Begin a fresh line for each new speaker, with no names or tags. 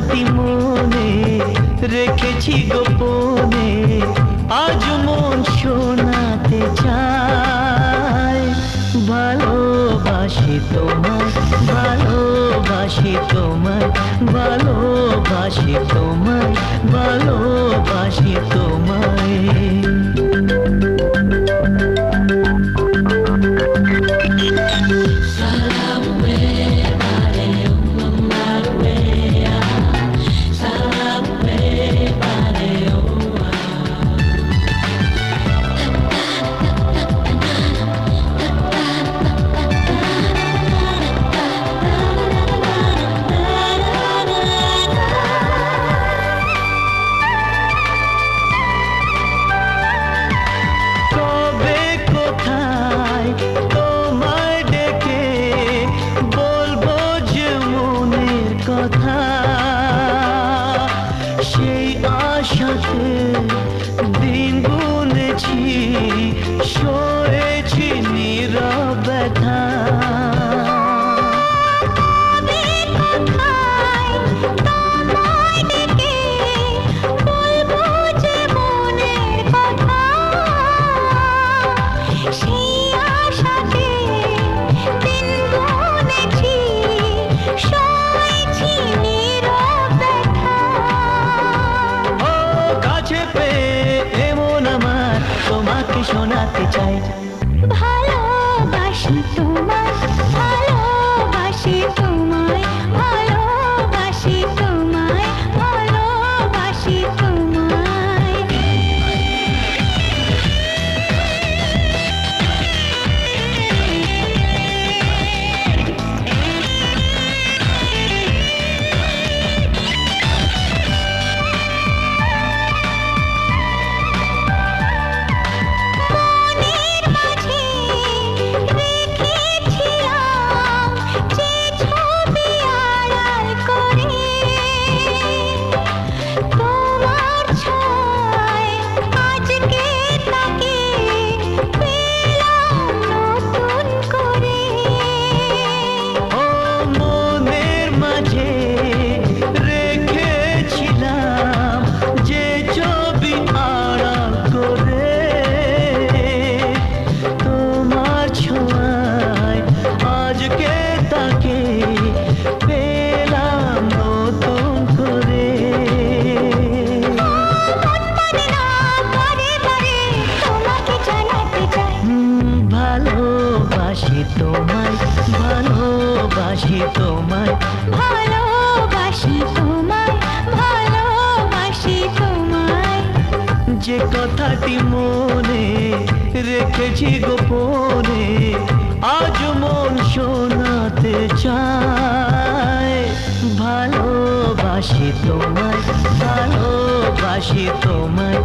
কথাটি মনে রেখেছি গোপনে, আজ মন শোনাতে চায়। ভালোবাসি তোমায়, ভালোবাসি তোমায়, ভালোবাসি তোমায়, ভালোবাসি তোমায়। সেই আশাতে দিন গুনেছি, সয়েছি নীরব ব্যথা। তোমাকে শোনাতে চাই
ভালোবাসি তোমায়, ভালোবাসি তোমায়, ভালোবাসি তোমায়, ভালোবাসি তোমায়।
ভালোবাসি তোমায়, ভালোবাসি তোমায়,
ভালোবাসি তোমায়, ভালোবাসি তোমায়।
যে কথাটি মনে রেখেছি গোপনে, আজ মন শোনাতে চায়। ভালোবাসি তোমায়, ভালোবাসি তোমায়।